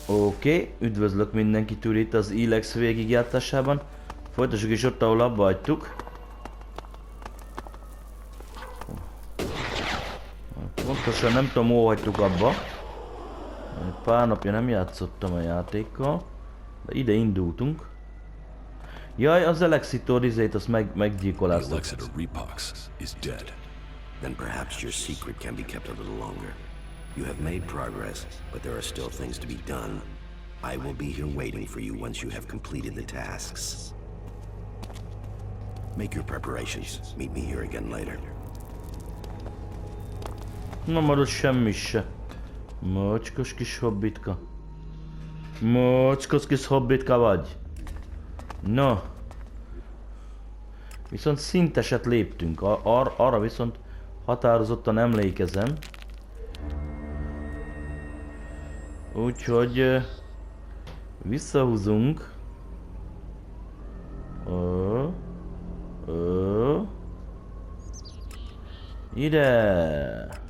Oké, üdvözlök mindenkit itt az ELEX végigjátszásában. Folytassuk is ott, ahol abba hagytuk. Pontosan nem tudom, hol hagytuk abba. Pár napja nem játszottam a játékkal, de ide indultunk. Jaj, az Elexitor izét azt meggyilkoláztak. Then perhaps your secret can be kept a little longer. You have made progress, but there are still things to be done. I will be here waiting for you once you have completed the tasks. Make your preparations. Meet me here again later. Na marad semmi se. Mocskos kis hobbitka. Mocskos kis hobbitka vagy. No. Viszont szinteset léptünk. Arra viszont határozottan emlékezem. Úgyhogy visszahúzunk. Ide.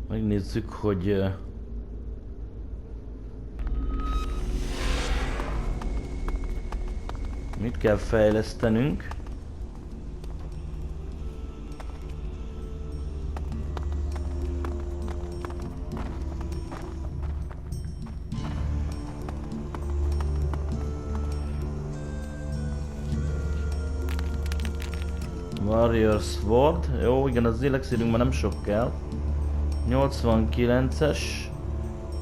Megnézzük, hogy mit kell fejlesztenünk. Warrior Sword. Jó, igen, az elixírünk már nem sok kell. 89-es,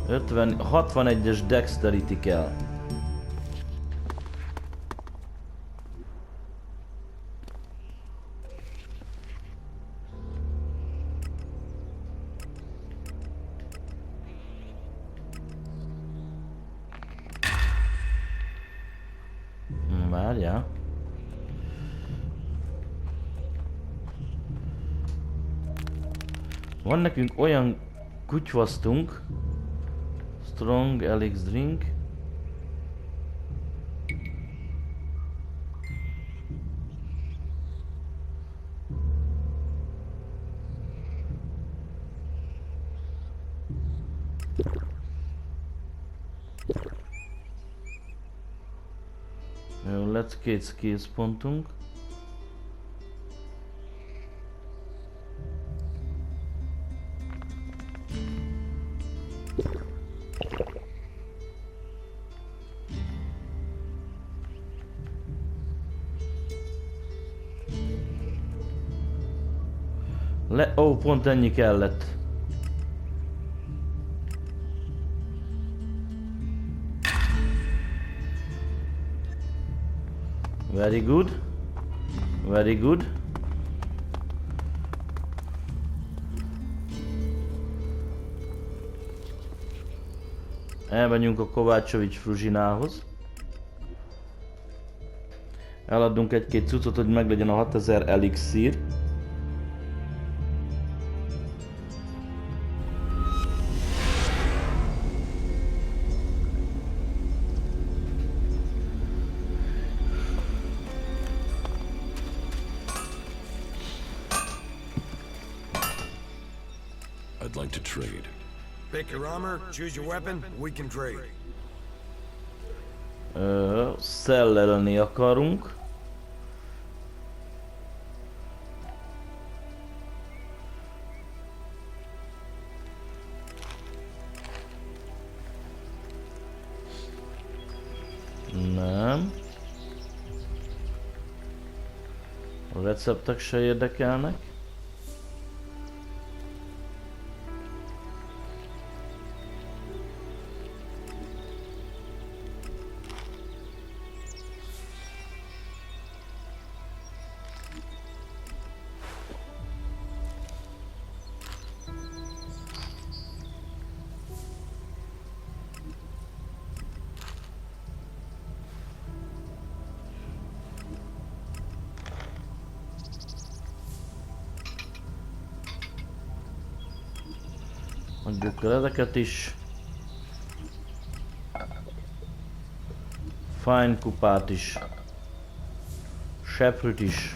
61-es Dexterity kell. Várjál. Van nekünk olyan kutyvasztunk. Strong ELEX drink. Jó, lesz 2 skills pontunk. Ó, pont ennyi kellett. Very good. Very good. Elmegyünk a Kovácsovics Fruzsinához. Eladunk egy-két cuccot, hogy meglegyen a 6000 elixír. I'd like to trade. Pick your armor, choose your weapon, we can trade. Szellelni akarunk. Nem. A receptek se érdekelnek. Adjuk el ezeket is. Fine kupát is. Seprűt is.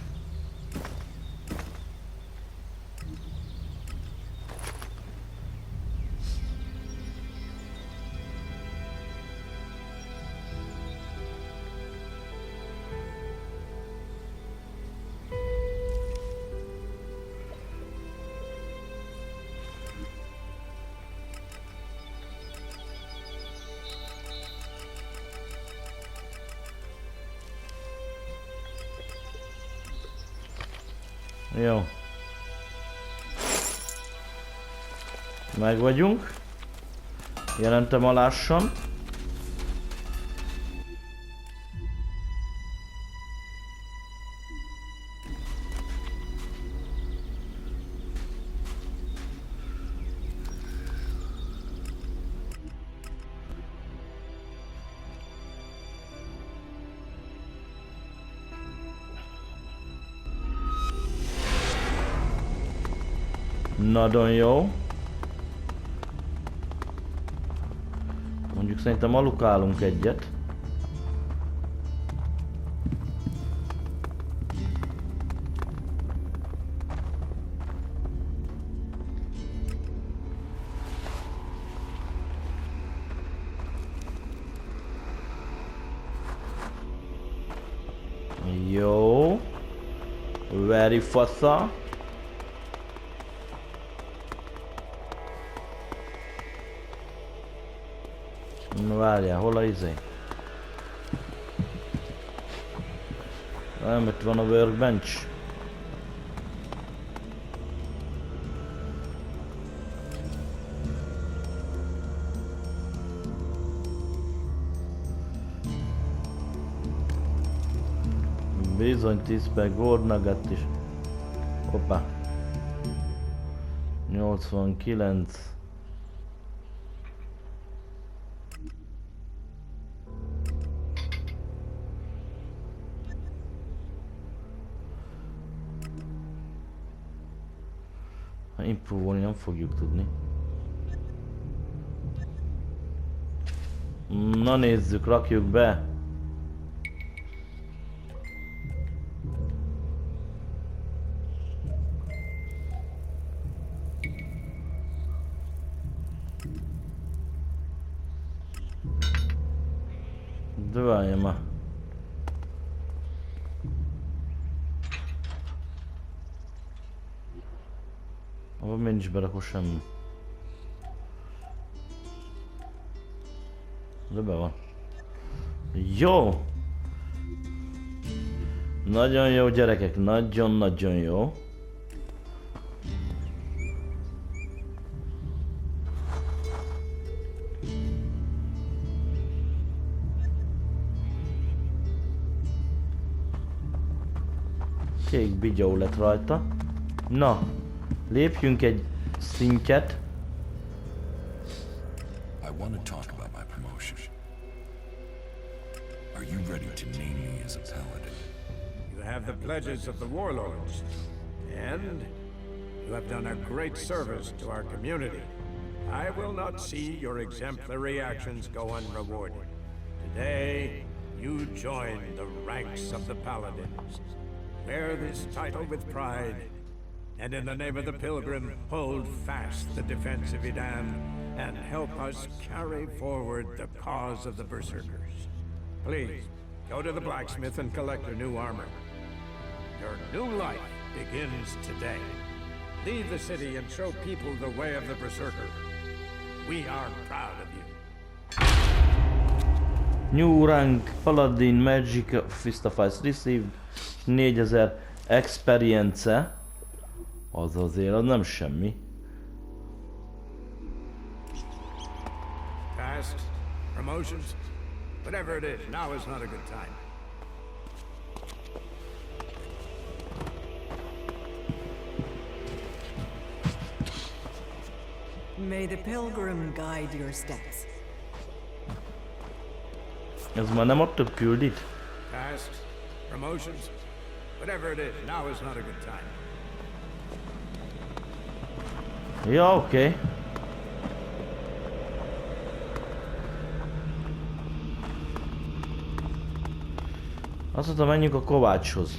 Jó. Meg vagyunk. Jelentem alásson. Nagyon jó. Mondjuk szerintem alukálunk egyet. Jó. Very fasza. Várjál, hol a izé? Nem, itt van a workbench. Bizony 10 per gold nugget is. Hoppá. 89. Improvolni nem fogjuk tudni. Na nézzük, rakjuk be. De várjál már. Abban nincs berakva semmi. De be van. Jó! Nagyon jó gyerekek, nagyon-nagyon jó. Kék bigyó lett rajta. Na, lépjünk egy szintet. I want to talk about my promotion. Are you ready to name me as a paladin? You have the pledges of the warlords, and you have done a great service to our community. I will not see your exemplary actions go unrewarded. Today, you join the ranks of the Paladins. Wear this title with pride, and in the name of the Pilgrim, hold fast the defense of Idan, and help us carry forward the cause of the Berserkers. Please, go to the blacksmith and collect your new armor. Your new life begins today. Leave the city and show people the way of the Berserker. We are proud of you. New rank, Paladin, Magic, Fist of Ice received, 4000 experience. Az azért, az nem semmi. Past, promotions, whatever it is, now is not a good time. May the pilgrim guide your steps. Ez már nem ott több küldít? Past, promotions, whatever it is, now is not a good time. Ja, oké. Azt mondta, menjünk a kovácshoz.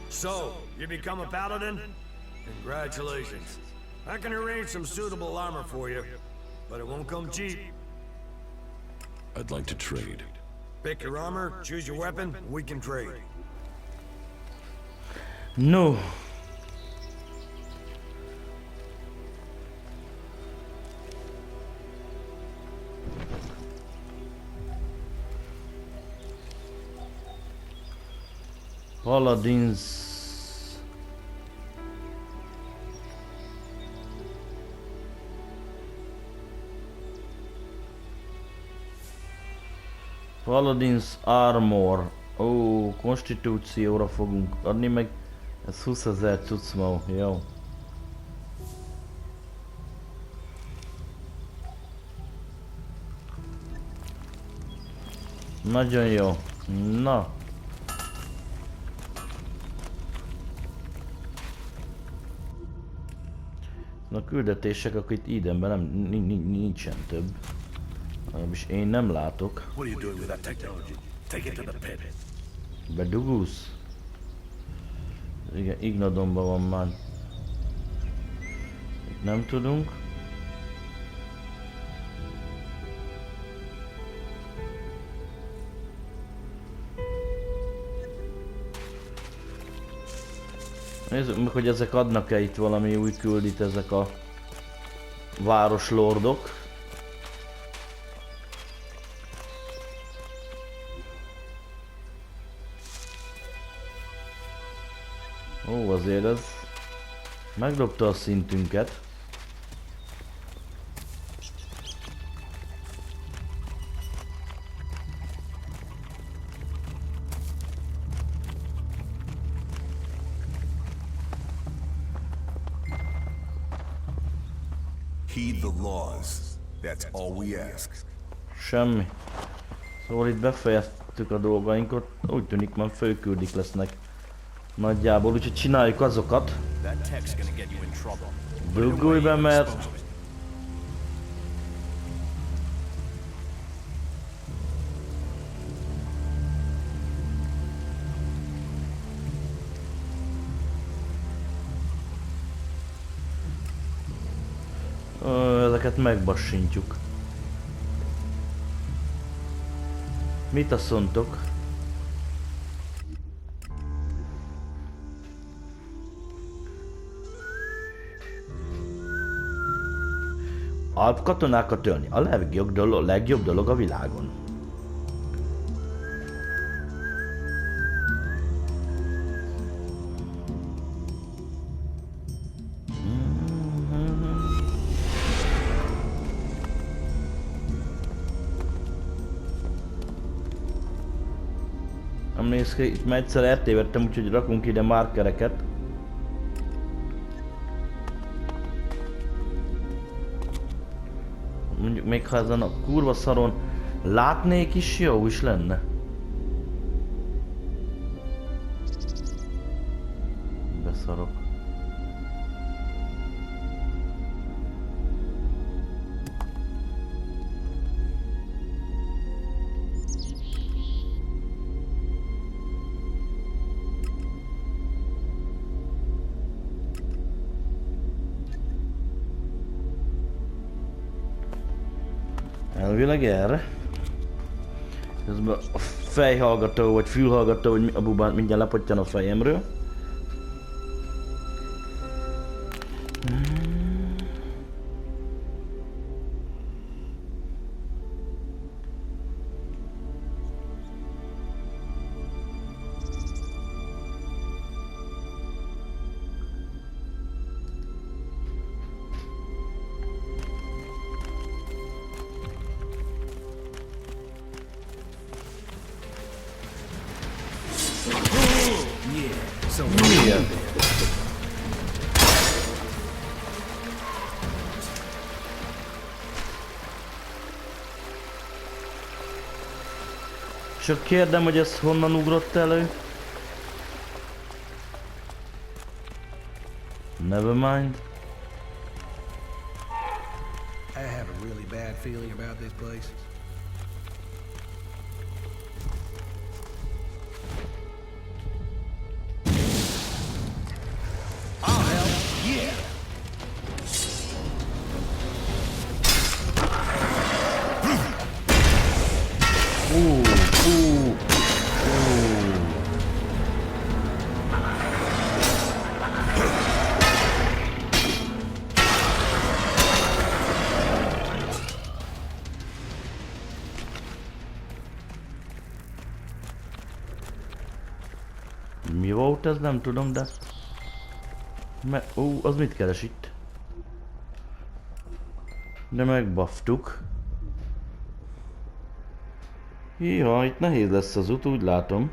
So, you become a paladin? Congratulations. I can arrange some suitable armor for you, but it won't come cheap. I'd like to trade. Pick your armor, choose your weapon, and we can trade. No. Paladins. Paladins Armor. Ó, konstitúcióra fogunk adni, meg ez 20 000 cucmó, jó. Nagyon jó. Na. A küldetések, akkor itt Edenben nem, nincsen több. És én nem látok. What are you doing with that technology? Take it to the pit. Bedugulsz? Igen, Ignadomban van már. Itt nem tudunk. Nézzük meg, hogy ezek adnak-e itt valami új küldit, ezek a városlordok. Ó, azért ez megdobta a szintünket. Heed the laws. That's all we ask. Semmi. Szóval itt befejeztük a dolgainkat. Úgy tűnik, már főküldik lesznek. Nagyjából, úgyhogy csináljuk azokat. Dugulj be, mert... Ezeket megbassintjuk. Mit azt mondtok? Alp katonákat ölni a legjobb dolog a világon. Nem néz ki, itt már egyszer eltévedtem, úgyhogy rakunk ide markereket. Mondjuk még ha ezen a kurva szaron látnék is, jó is lenne. Beszarok. Elvileg erre. Közben a fejhallgató vagy fülhallgató, hogy a bubán mindjárt lepottyan a fejemről. Milyen? Csak kérdem, hogy ez honnan ugrott elő? Never mind. I have a really bad feeling about this place. Oh, hell yeah! Mi volt ez? Nem tudom, de... az mit keres itt? De megbafftuk. Híha, itt nehéz lesz az út, úgy látom.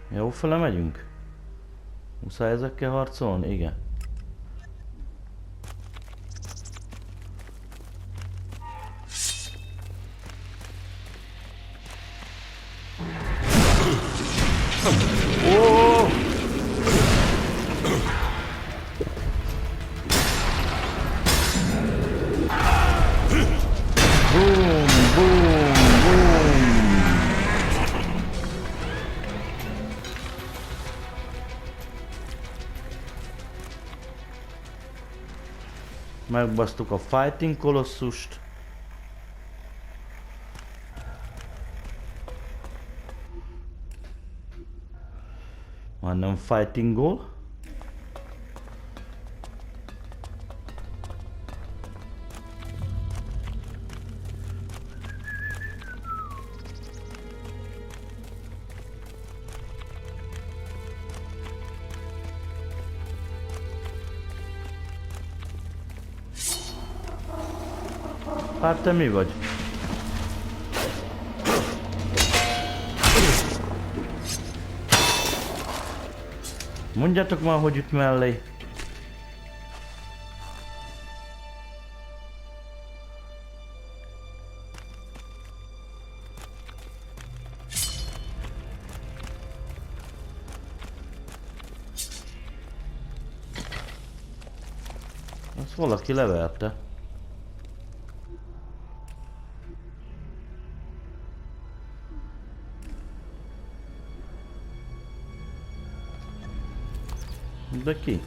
Jó fele megyünk? Muszáj ezekkel harcolni? Igen. Oh! Boom, boom, boom. Megbasztuk a Fighting Kolosszust. Majdnem Fighting Goal. Hát te mi vagy? Mondjátok már, hogy itt mellé. Azt valaki leverte. De ki?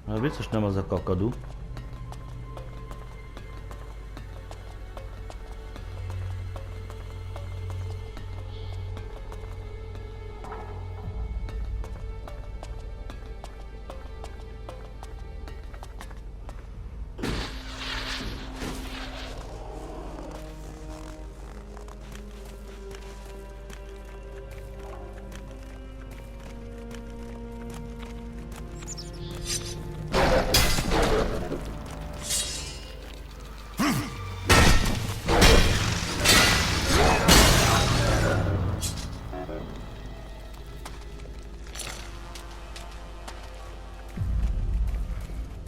Hát biztos nem az a kakadú.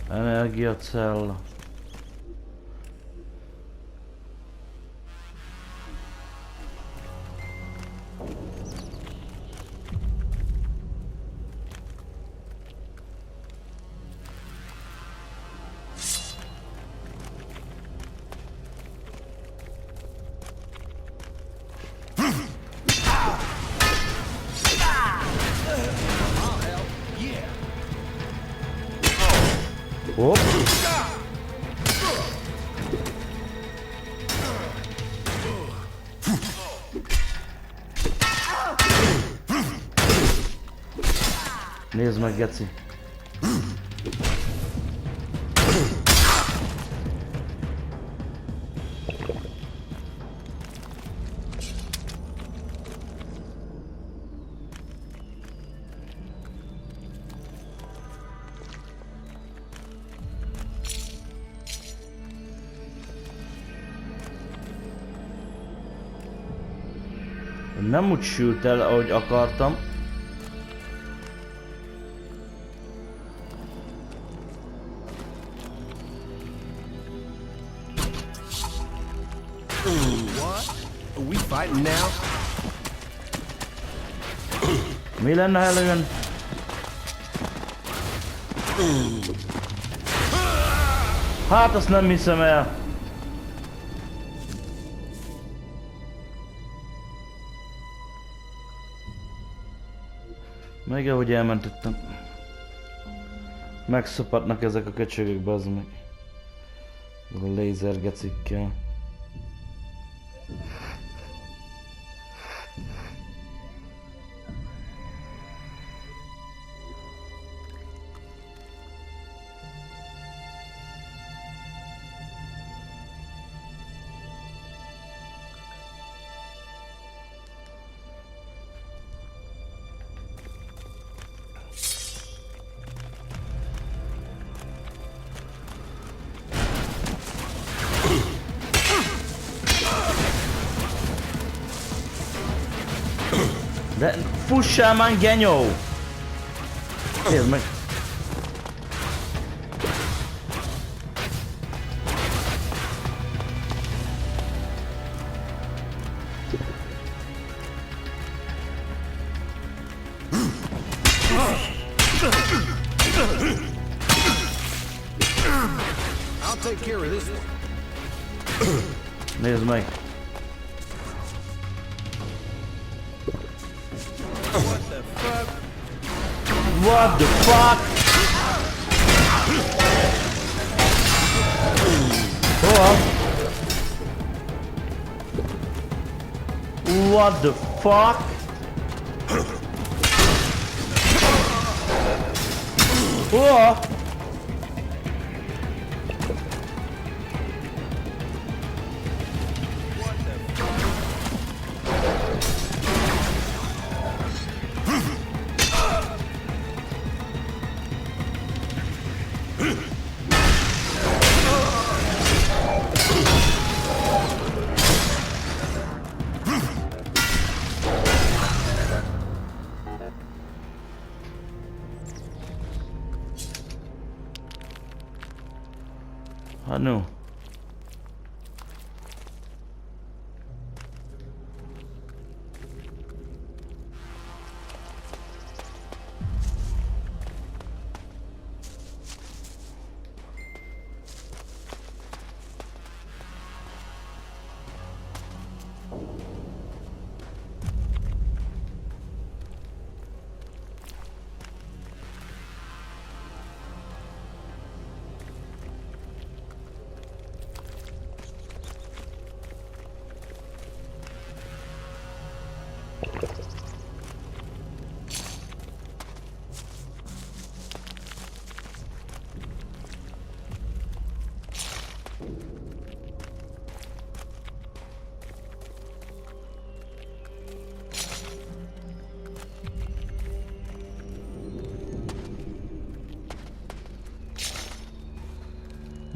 Energiacella. Hopp! Nézd meg, geci! Nem úgy sült el, ahogy akartam. What? Are we fighting now? Mi lenne, ha előjön? Hát azt nem hiszem el. Meg ahogy elmentettem. Megszopatnak ezek a köcsögök, bazd meg. A lézergecikkel. De fussál már, genyó! Nézd meg! I'll take care of this one. Nézd meg! What the fuck? Oh. What the fuck? Oh. Hát no.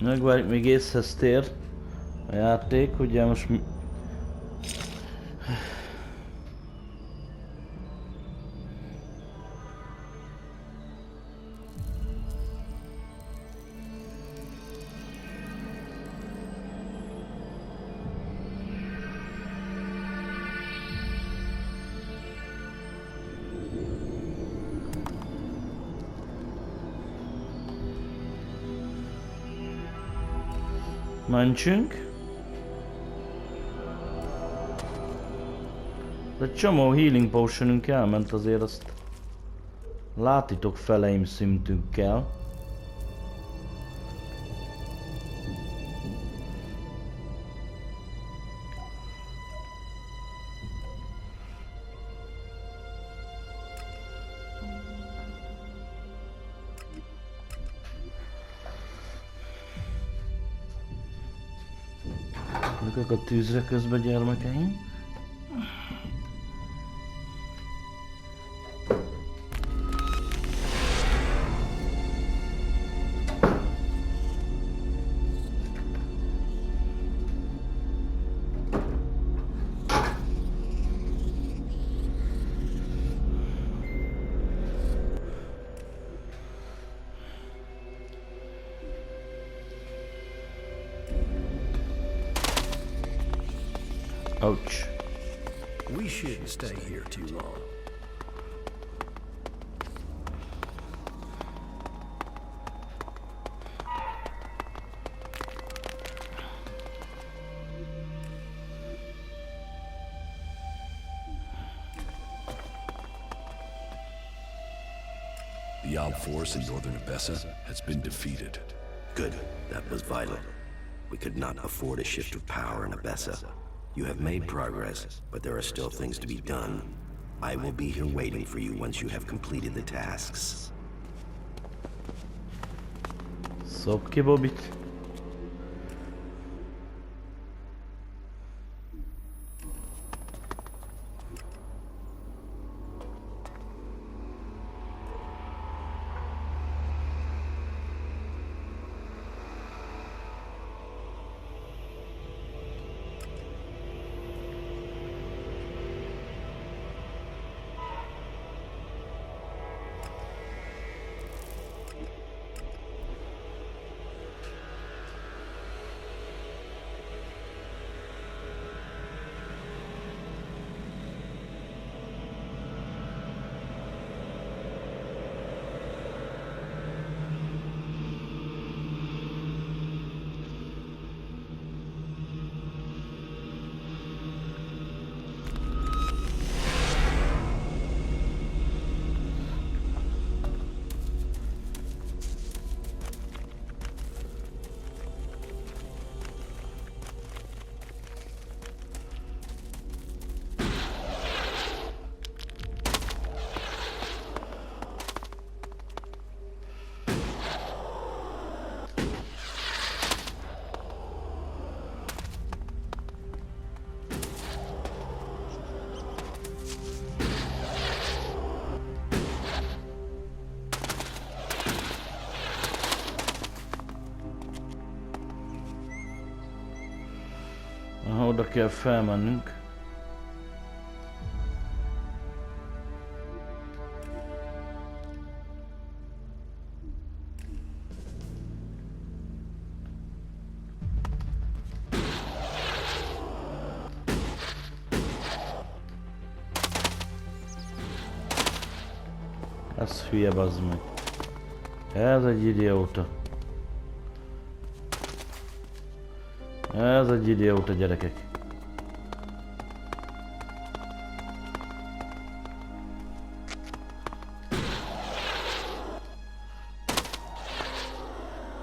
Megvárjuk, még észhez tér a játék, ugye most mi... Mentsünk. De csomó healing potionünk elment, azért azt látitok feleim szintünkkel. Lökök a tűzre közben, gyermekeim. Ouch. We shouldn't stay here too long. The Ob force in northern Abessa has been defeated. Good. That was vital. We could not afford a shift of power in Abessa. You have made progress, but there are still things to be done. I will be here waiting for you once you have completed the tasks. Szop ki, Bobit. Aha, oda kell felmennünk. Ez hülye, bazd meg. Ez egy idióta. Ez egy idióta, gyerekek.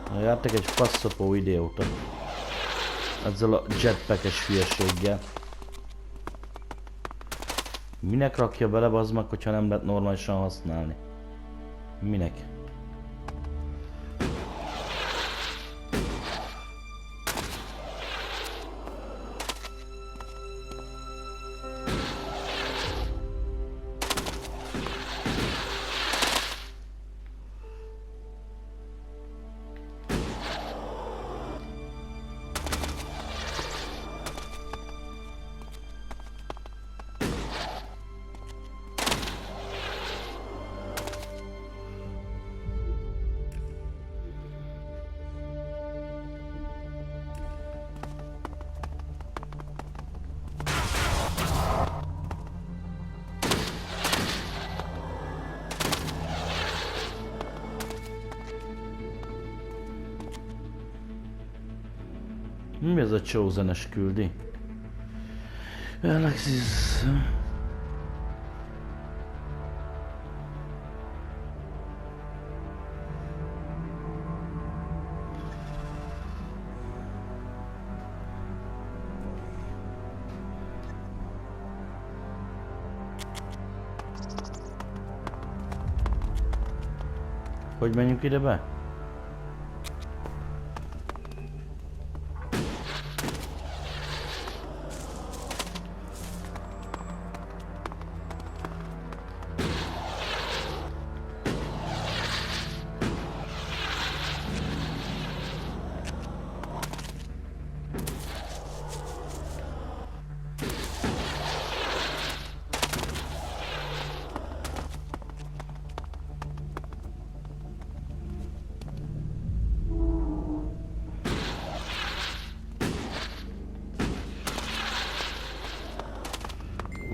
Na, jártak egy faszopó idióta. Ezzel a jetpackes hülyeséggel. Minek rakja bele, bazd meg, hogyha nem lehet normálisan használni? Minek? Mi ez a Chosen-es küldi? ELEX is... Hogy menjünk ide be?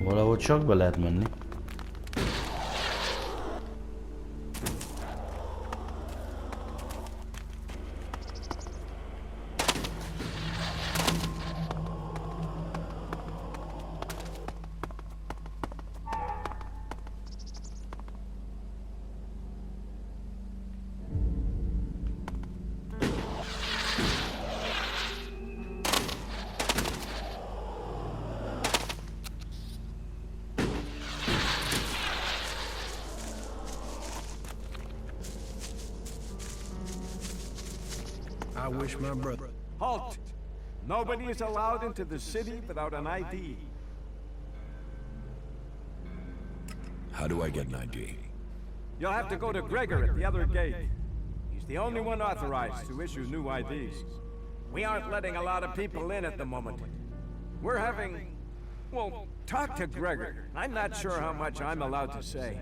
Valahogy csak be lehet menni. I wish my brother... Halt! Nobody is allowed into the city without an ID. How do I get an ID? You'll have to go to Gregor at the other gate. He's the only one authorized to issue new IDs. We aren't letting a lot of people in at the moment. We're having... well, talk to Gregor. I'm not sure how much I'm allowed to say.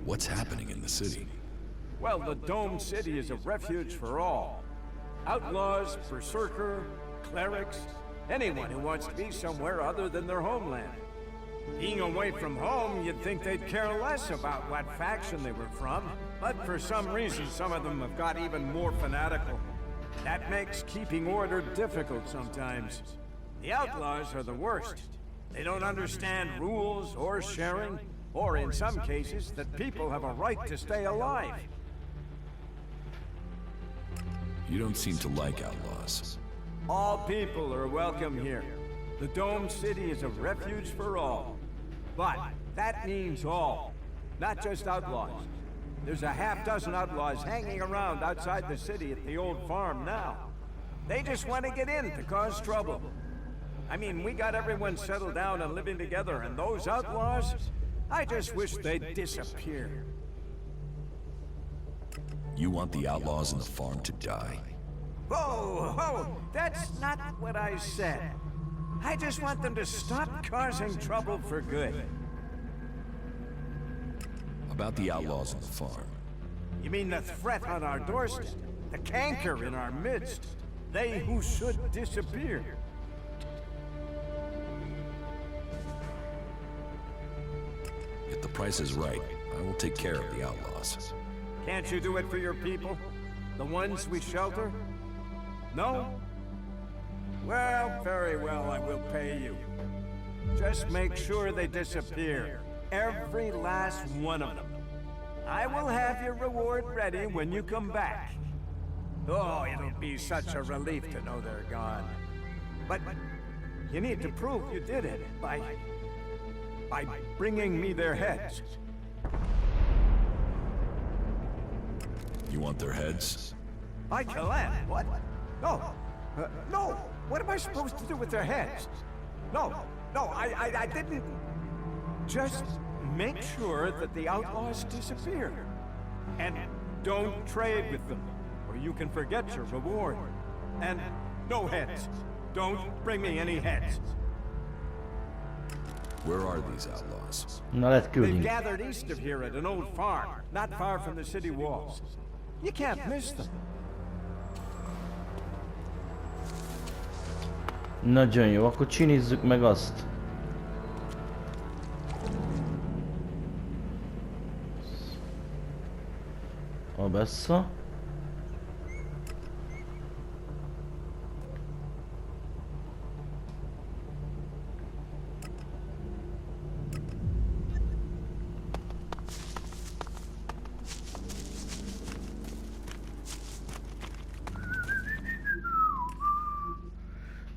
What's happening in the city? Well, the Dome City is a refuge for all. Outlaws, berserker, clerics, anyone who wants to be somewhere other than their homeland. Being away from home, you'd think they'd care less about what faction they were from. But for some reason, some of them have got even more fanatical. That makes keeping order difficult sometimes. The outlaws are the worst. They don't understand rules or sharing, or in some cases, that people have a right to stay alive. You don't seem to like outlaws. All people are welcome here. The Dome City is a refuge for all. But that means all, not just outlaws. There's a half-dozen outlaws hanging around outside the city at the old farm now. They just want to get in to cause trouble. I mean, we got everyone settled down and living together, and those outlaws, I just wish they'd disappear. You want the outlaws in the farm to die? Whoa, whoa, that's not what I said. I just want them to stop causing trouble for good. About the outlaws in the farm. You mean the threat on our doorstep? The canker in our midst? They who should disappear? If the price is right, I will take care of the outlaws. Can't you do it for your people? The ones we shelter? No? Well, very well, I will pay you. Just make sure they disappear. Every last one of them. I will have your reward ready when you come back. Oh, it'll be such a relief to know they're gone. But you need to prove you did it by bringing me their heads. You want their heads? By Kalan, what? No. No. What am I supposed to do with their heads? No. No, I didn't. Just make sure that the outlaws disappear. And don't trade with them, or you can forget your reward. And no heads. Don't bring me any heads. Where are these outlaws? Na lett They've küldni. gathered east of here at an old farm, not far from the city walls. You can't miss them. Nagyon jó, akkor csinizzük meg azt. A Bessa.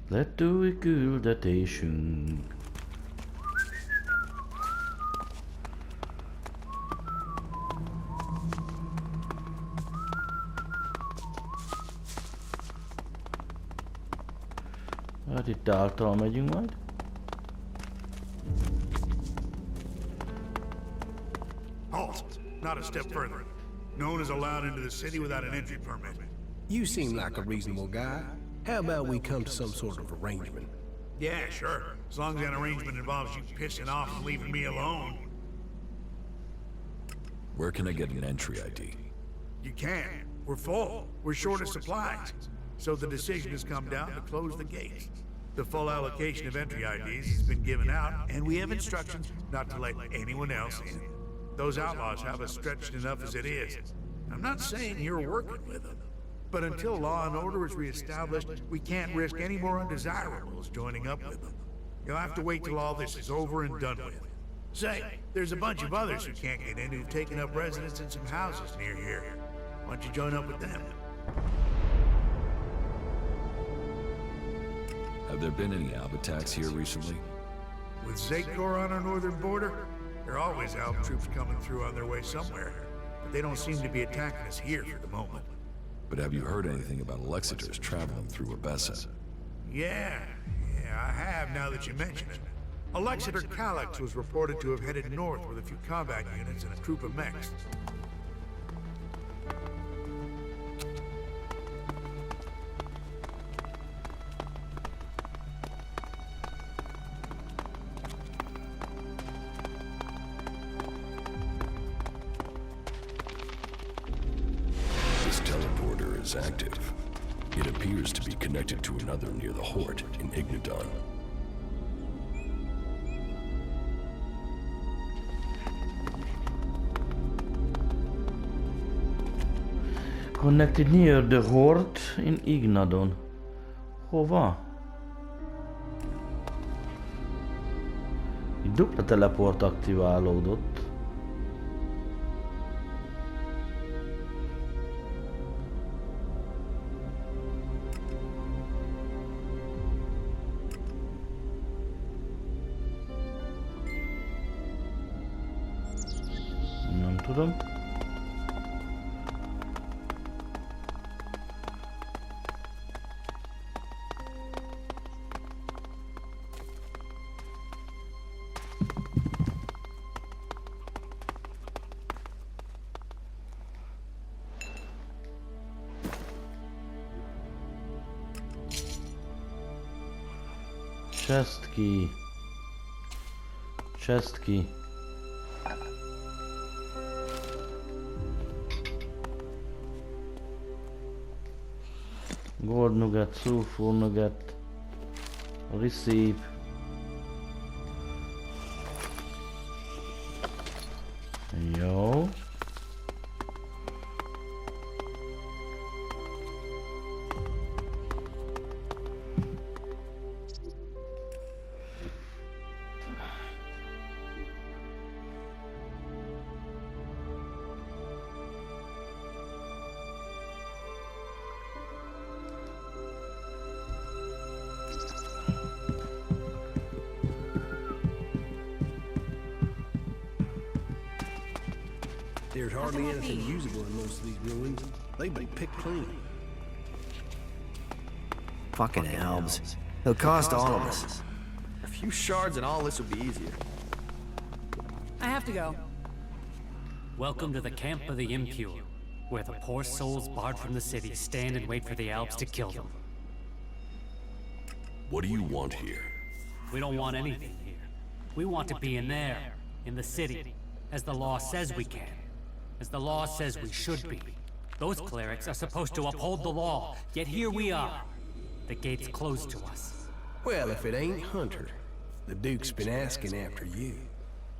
Lett új küldetésünk. Hát itt által megyünk majd. Halt! Not a step further. No one is allowed into the city without an entry permit. You seem like a reasonable guy. How about we come to some sort of arrangement? Yeah, sure. As long as that arrangement involves you pissing off and leaving me alone. Where can I get an entry ID? You can. We're full. We're short of supplies. So the decision has come down to close the gates. The full allocation of entry IDs has been given out, and we have instructions not to let anyone else in. Those outlaws have us stretched enough as it is. I'm not saying you're working with them, but until law and order is reestablished, we can't risk any more undesirables joining up with them. You'll have to wait till all this is over and done with. Say, there's a bunch of others who can't get in who've taken up residence in some houses near here. Why don't you join up with them? Have there been any Alb attacks here recently? With Zakor on our northern border, there are always Alb troops coming through on their way somewhere, but they don't seem to be attacking us here for the moment. But have you heard anything about Alexiters traveling through Abessa? Yeah, I have now that you mention it. Alexiter Calyx was reported to have headed north with a few combat units and a troop of mechs. This teleporter is active. It appears to be connected to another near the Hort in Ignadon. Connected near the Hort in Ignadon. Hova? Egy dupla teleport aktiválódott. Nem tudom. Chest key. Chest key. Gold nugget, sulfur nugget, receive. Jó. There's hardly anything usable in most of these ruins. They've been picked clean. Fucking elves. They'll cost all of us. A few shards and all this will be easier. I have to go. Welcome to the camp of the impure, where the poor souls barred from the city stand and wait for the Alps to kill them. What do you want here? We don't want anything here. We want to be in there, in the city, as the law says we can. As the law says we should be. Those clerics are supposed to uphold the law, yet here we are. The gate's closed to us. Well, if it ain't Hunter, the Duke's been asking after you.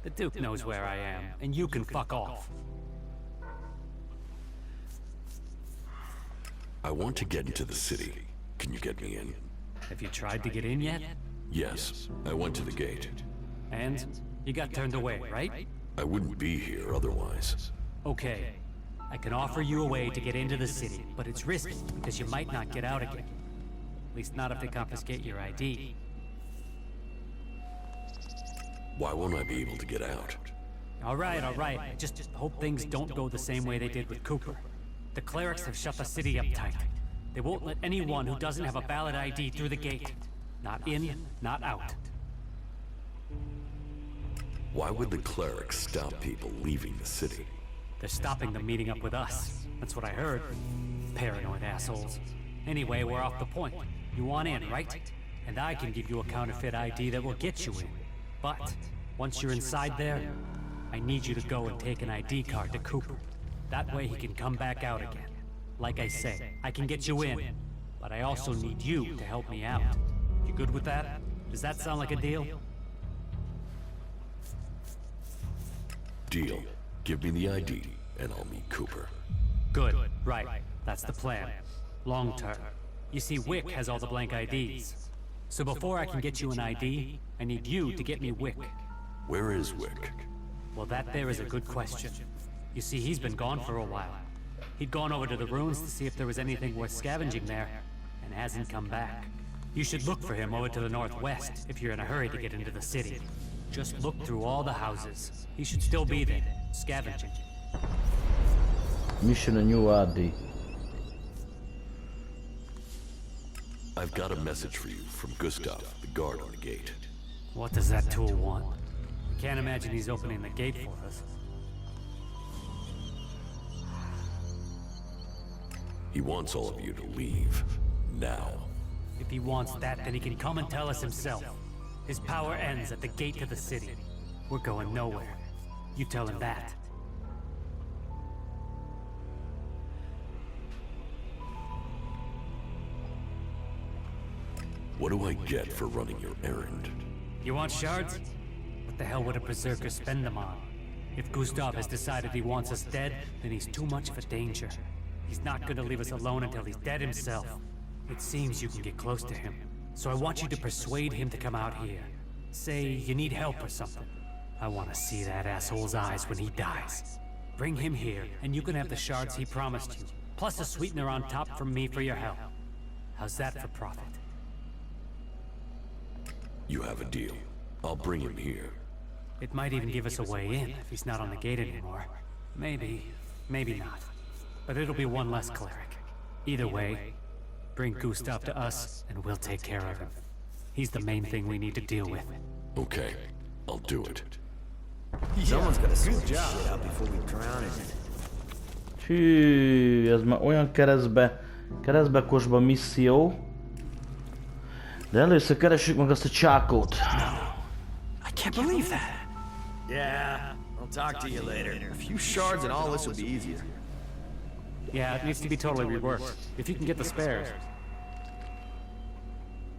The Duke knows where I am, and you can fuck off. I want to get into the city. Can you get me in? Have you tried to get in yet? Yes, I went to the gate. And? You got turned away, right? I wouldn't be here otherwise. Okay. I can offer you a way to get into the city, but it's risky because you might not get out again. At least not if they confiscate your ID. Why won't I be able to get out? All right. I just hope things don't go the same way they did with Cooper. The clerics have shut the city up tight. They won't let anyone who doesn't have a valid ID through the gate. Not in, not out. Why would the clerics stop people leaving the city? They're stopping them meeting up with us. That's what I heard. Paranoid assholes. Anyway, we're off the point. You want in, right? And I can give you a counterfeit ID that will get you in. But, once you're inside there, I need you to go and take an ID card to Cooper. That way he can come back out again. Like I say, I can get you in, but I also need you to help me out. You good with that? Does that sound like a deal? Deal. Give me the ID, and I'll meet Cooper. Good. Right. That's the plan. Long term. You see, Wick has all the blank IDs. So before I can get you an ID, I need you to get me Wick. Where is Wick? Well, that there is a good question. You see, he's been gone for a while. He'd gone over to the ruins to see if there was anything worth scavenging there, and hasn't come back. You should look for him over to the northwest if you're in a hurry to get into the city. Just look through all the houses. He should still be there, scavenging. Mission a new ID. I've got a message for you from Gustav, the guard on the gate. What does that tool want? I can't imagine he's opening the gate for us. He wants all of you to leave. Now. If he wants that, then he can come and tell us himself. His power ends at the gate to the city. We're going nowhere. You tell him that. What do I get for running your errand? You want shards? What the hell would a berserker spend them on? If Gustav has decided he wants us dead, then he's too much of a danger. He's not gonna leave us alone until he's dead himself. It seems you can get close to him. So I want you to persuade him to come out here. Say you need help or something. I want to see that asshole's eyes when he dies. Bring him here, and you can have the shards he promised you, plus a sweetener on top from me for your help. How's that for profit? You have a deal. I'll bring him here. It might even give us a way in if he's not on the gate anymore. Maybe, maybe not. But it'll be one less cleric. Either way, bring Gustav to us, and we'll take care of him. He's the main thing we need to deal with. Okay, I'll do it. Someone's gotta sort this shit out before we drown in it. Hű, ez már olyan keresztbe kosba misszió. De először keressük meg azt a csákót. I can't believe that. Yeah, I'll talk to you later. A few shards and all this will be easier. Yeah, it needs to be totally reworked. If you can get the spares.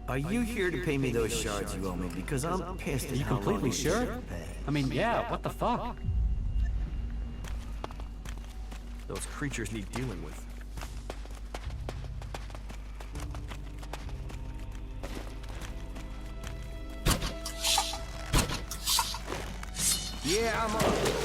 Are you here to pay me those shards you owe me? Because I'm pissed at Are you how long completely we sure? should pay. I mean, yeah, what the fuck? Those creatures need dealing with. Yeah, I'm up.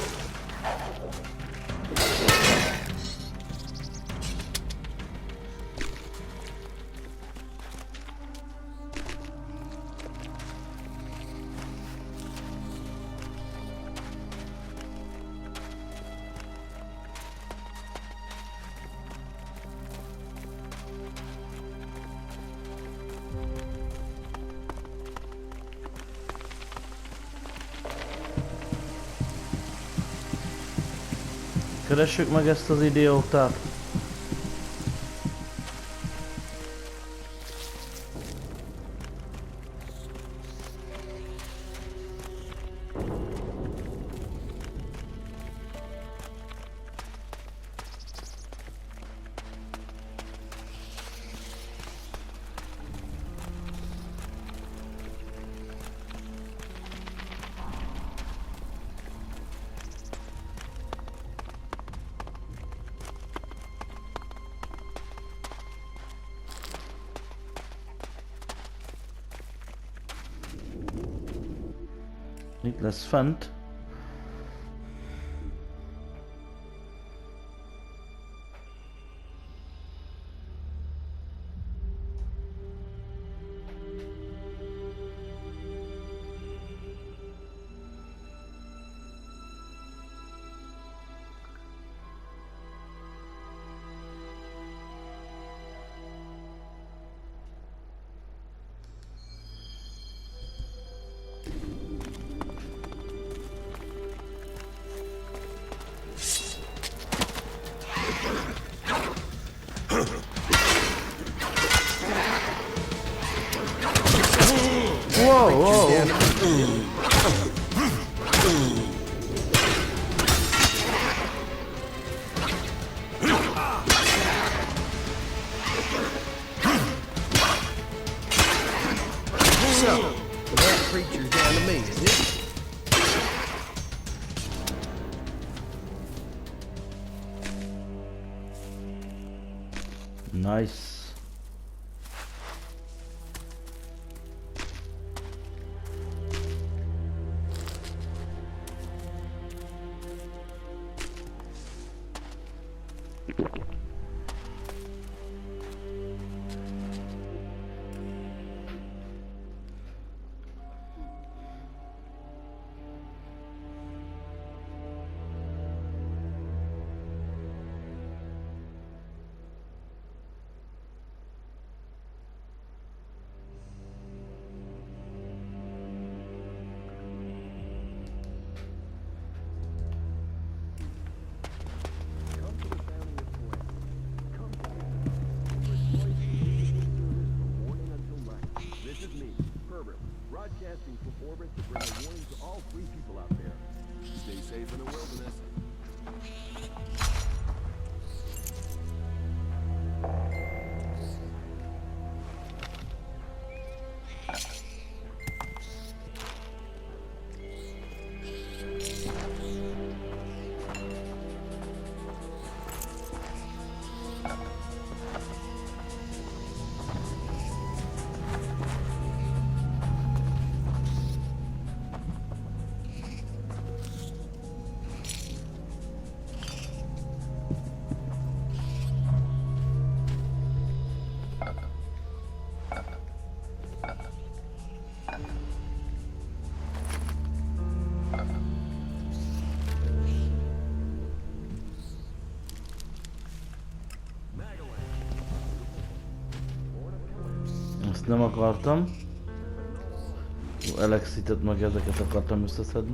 Keressük meg ezt az idiótát. Itt lesz fent. Whoa, whoa. So, that creature's down to me, is it? Nice. Broadcasting from orbit to bring a warning to all free people out there. Stay safe in the wilderness. Ezt nem akartam. Elexitet meg ezeket akartam összeszedni.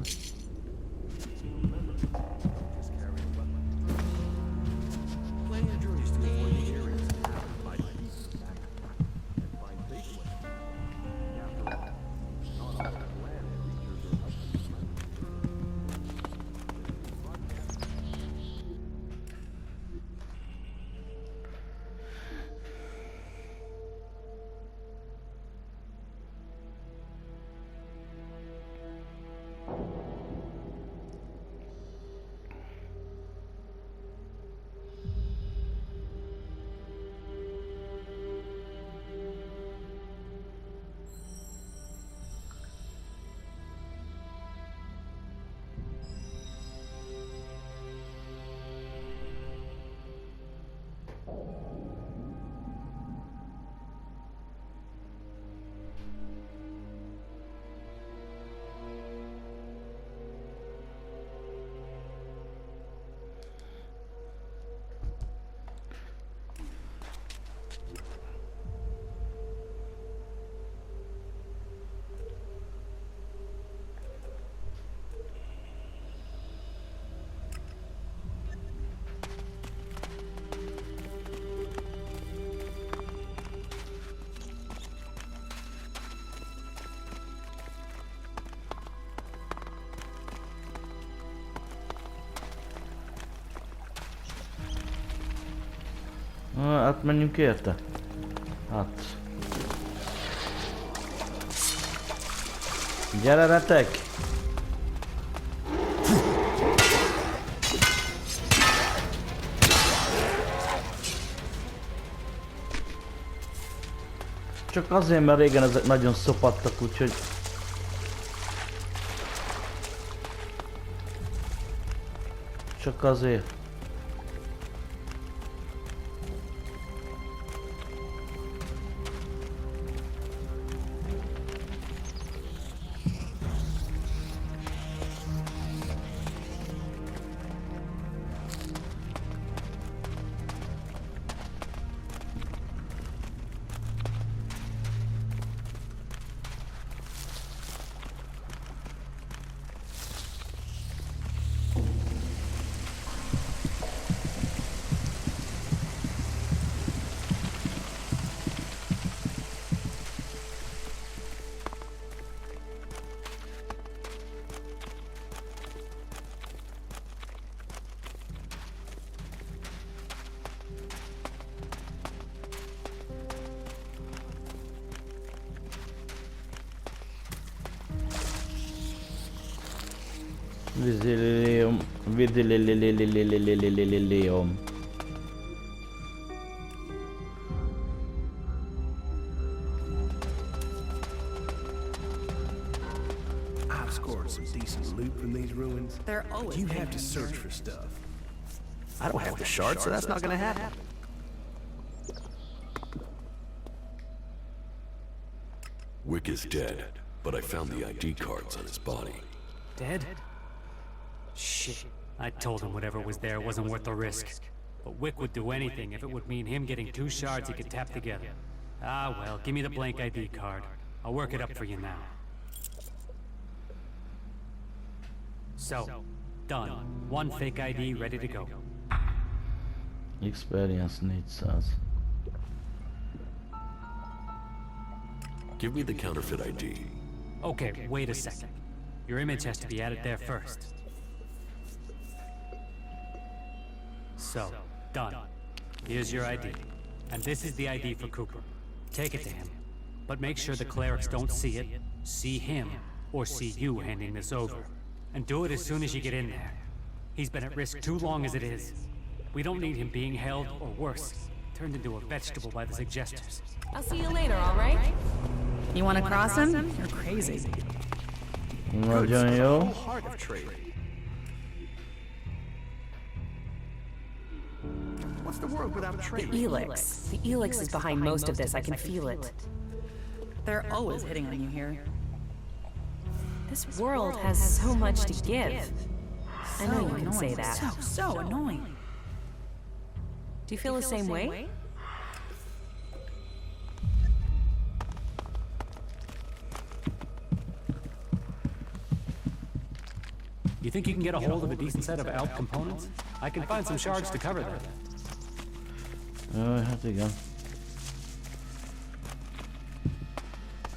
Átmenjünk érte? Hát. Gyere, retek! Csak azért, mert régen ezek nagyon szopattak, úgyhogy... Csak azért. Vizilium. Vizilium. I've scored some decent loot from these ruins. They're always You have to search for stuff. I don't have the shard, so that's not gonna happen. Wick is dead, but I found the ID cards on his body. Dead? Shit. I told him whatever was there wasn't worth the risk. But Wick would do anything if it would mean him getting 2 shards he could tap together. Ah well, give me the blank ID card. I'll work it up for you now. So, done. 1 fake ID ready to go. Experience 400. Give me the counterfeit ID. Okay, wait a second. Your image has to be added there first. So, done. Here's your ID. And this is the ID for Cooper. Take it to him. But make sure the clerics don't see it, see him, or see you handing this over. And do it as soon as you get in there. He's been at risk too long as it is. We don't need him being held, or worse, turned into a vegetable by the suggesters. I'll see you later, all right? You want to cross him? You're crazy. Nagyon jó. Heart of trade. What's the world without trade? The ELEX. The ELEX is behind most of this. I can feel it. They're always hitting on you here. This world has so much to give. I know you can say that. So annoying. Do you feel the same way? You think you can get a hold of a decent set of ALP components? I can find some shards to cover that. Hát igen.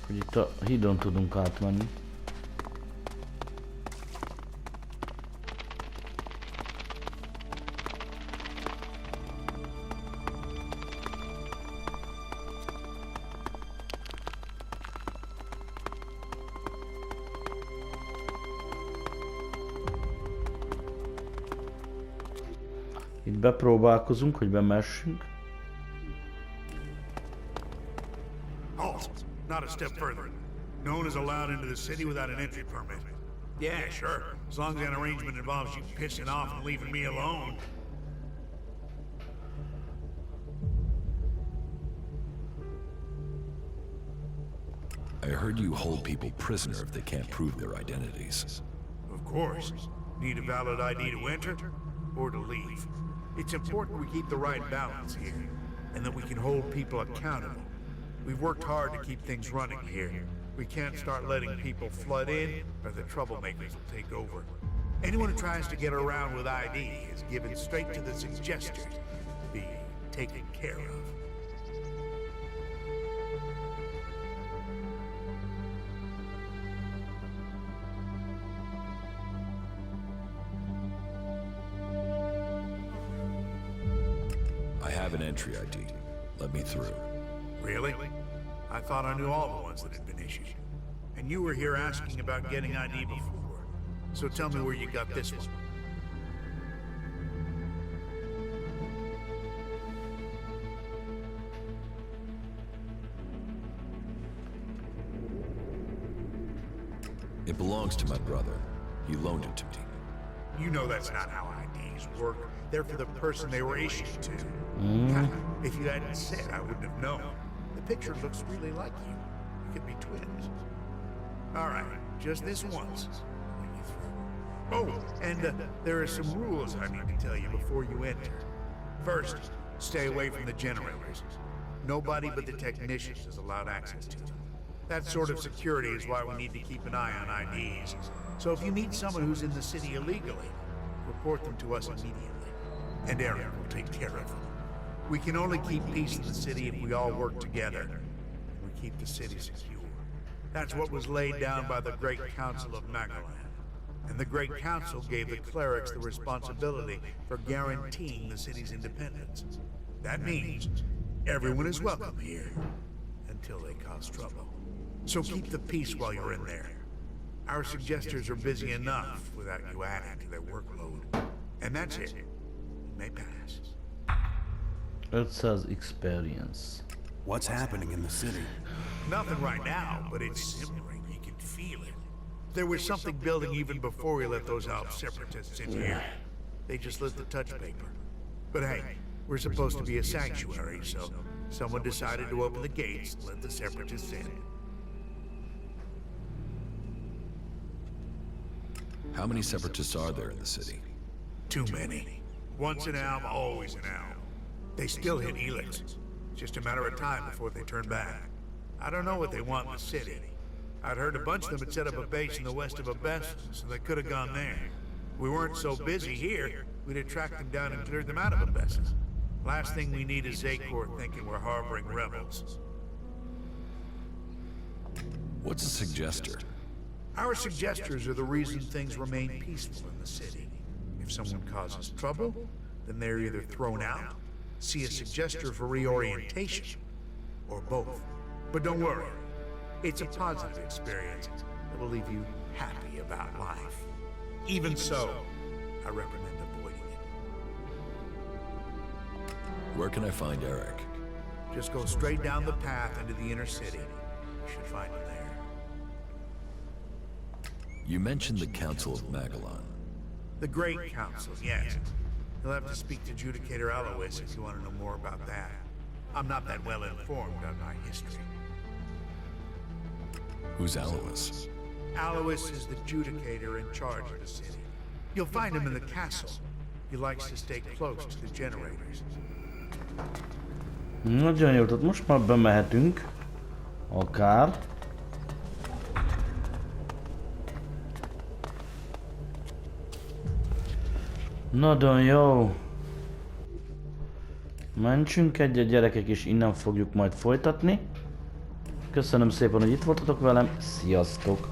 Hogy itt a hídon tudunk átmenni. Itt bepróbálkozunk, hogy bemessünk. Halt! Not a step further. No one is allowed into the city without an entry permit. Yeah, sure. As long as that arrangement involves you pissing off and leaving me alone. I heard you hold people prisoner if they can't prove their identities. Of course. Need a valid ID to enter or to leave. It's important we keep the right balance here, and that we can hold people accountable. We've worked hard to keep things running here. We can't start letting people flood in, or the troublemakers will take over. Anyone who tries to get around with ID is given straight to the suggesters to be taken care of. I have an entry ID. Let me through. Really? I thought I knew all the ones that had been issued. And you were here asking about getting ID before. So tell me where you got this one. It belongs to my brother. He loaned it to me. You know that's not how IDs work. They're for the person they were issued to. If you hadn't said, I wouldn't have known. The picture looks really like you. You could be twins. All right, just this once. Let you through. Oh, and there are some rules I need to tell you before you enter. First, stay away from the generators. Nobody but the technicians is allowed access to them. That sort of security is why we need to keep an eye on IDs. So if you meet someone who's in the city illegally, report them to us immediately. And Eric will take care of them. We can only keep peace in the city if we all work together. And we keep the city secure. That's what was laid down by the Great Council of Magaland. And the Great Council gave the clerics the responsibility for guaranteeing the city's independence. That means everyone is welcome here, until they cause trouble. So keep the peace while you're in there. Our suggestors are busy enough without you adding to their workload. And that's it. You may pass. 500 experience. What's happening in the city? Nothing right now, but it's simmering. You can feel it. There was something building even before we let those Alp separatists in here. They just lit the touch paper. But hey, we're supposed to be a sanctuary, so someone decided to open the gates and let the separatists in. How many separatists are there in the city? Too many. Once an Alm, always an Alm. They still hit ELEX. It's just a matter of time before they turn back. I don't know what they want in the city. I'd heard a bunch of them had set up a base in the west of Abessa, so they could have gone there. We weren't so busy here, we'd have tracked them down and cleared them out of Abessa. Last thing we need is Zakor thinking we're harboring rebels. What's a suggester? Our suggestors are the reason things remain peaceful in the city. If someone causes trouble, then they're either thrown out, see a suggester for reorientation, or both. But don't worry, it's a positive experience that will leave you happy about life. Even so, I recommend avoiding it. Where can I find Eric? Just go straight down the path into the inner city. You should find him there. You mentioned the Council of Magellan. The Great Council, yes. You'll have to speak to Judicator Alois if you want to know more about that. I'm not that well informed on my history. Who's Alois? Alois is the Judicator in charge of the city. You'll find him in the castle. He likes to stay close to the generators. Nagyon jó, tehát most már bemehetünk. Akár. Nagyon jó. Mentsünk egyet, gyerekek, és innen fogjuk majd folytatni. Köszönöm szépen, hogy itt voltatok velem. Sziasztok!